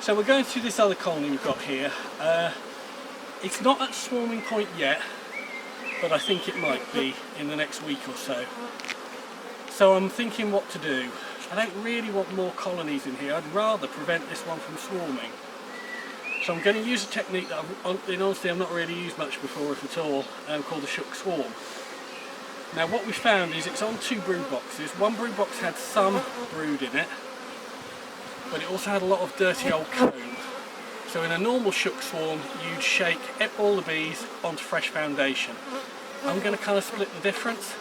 So we're going through this other colony we've got here. It's not at swarming point yet, but I think it might be in the next week or so. So I'm thinking what to do. I don't really want more colonies in here. I'd rather prevent this one from swarming. So I'm going to use a technique that in honesty I've not really used much before, if at all, called the shook swarm. Now what we found is it's on 2 brood boxes. One brood box had some brood in it, but it also had a lot of dirty old comb. So in a normal shook swarm you'd shake all the bees onto fresh foundation. I'm going to kind of split the difference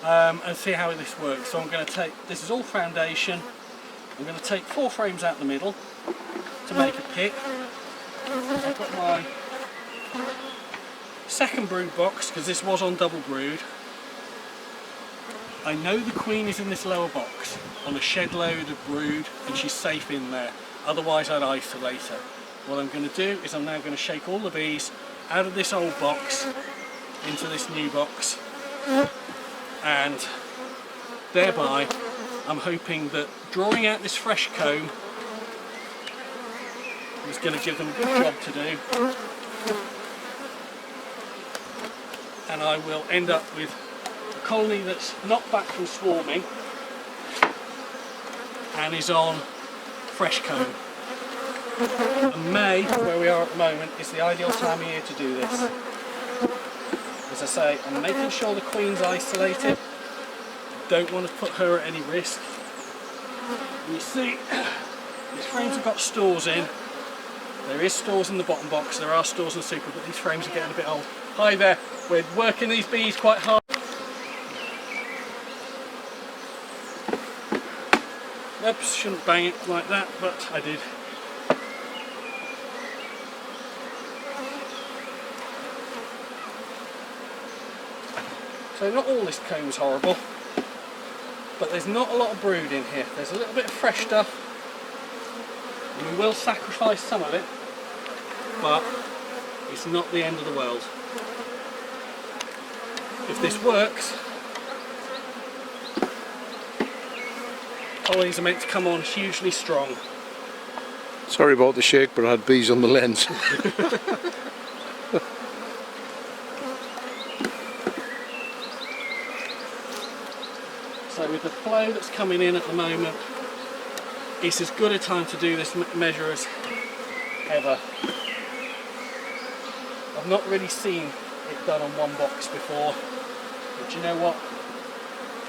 and see how this works. So I'm going to take, this is all foundation, I'm going to take 4 frames out the middle to make a pit. I've got my second brood box because this was on double brood. I know the queen is in this lower box on a shed load of brood and she's safe in there, otherwise I'd isolate her. What I'm going to do is I'm now going to shake all the bees out of this old box into this new box, and thereby I'm hoping that drawing out this fresh comb is going to give them a good job to do, and I will end up with a colony that's not back from swarming and is on fresh comb. And May, where we are at the moment, is the ideal time of year to do this. As I say, I'm making sure the queen's isolated. Don't want to put her at any risk. And you see, these frames have got stores in. There is stores in the bottom box, there are stores in the super, but these frames are getting a bit old. Hi there, we're working these bees quite hard. Oops, shouldn't bang it like that, but I did. So not all this comb's horrible, but there's not a lot of brood in here. There's a little bit of fresh stuff, and we will sacrifice some of it, but it's not the end of the world. If this works, colonies are meant to come on hugely strong. Sorry about the shake, but I had bees on the lens. So with the flow that's coming in at the moment, it's as good a time to do this measure as ever. I've not really seen it done on one box before, but you know what?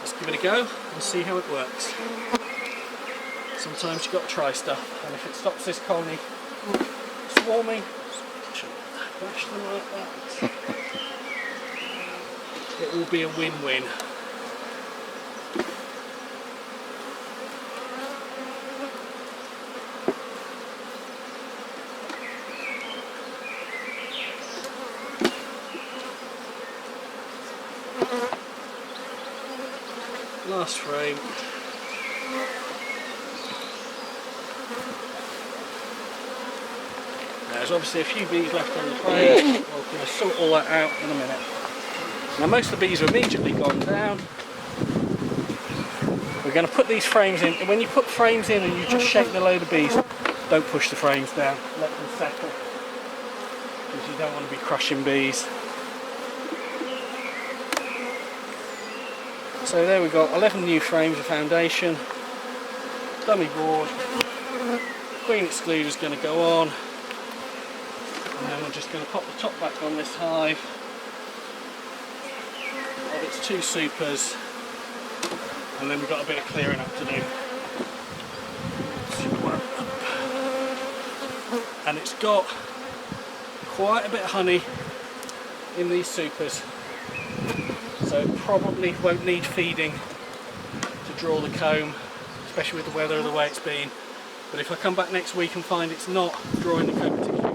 Let's give it a go and see how it works. Sometimes you've got to try stuff, and if it stops this colony swarming, bash them like that. It will be a win-win. Last frame. Now, there's obviously a few bees left on the frame. We're going to sort all that out in a minute. Now most of the bees are immediately gone down. We're going to put these frames in. When you put frames in and you just shake the load of bees, don't push the frames down. Let them settle, because you don't want to be crushing bees. So there we've got 11 new frames of foundation, dummy board, queen excluder is going to go on, and then we're just going to pop the top back on this hive of its 2 supers, and then we've got a bit of clearing up to do. And it's got quite a bit of honey in these supers, so it probably won't need feeding to draw the comb, especially with the weather the way it's been. But if I come back next week and find it's not drawing the comb particularly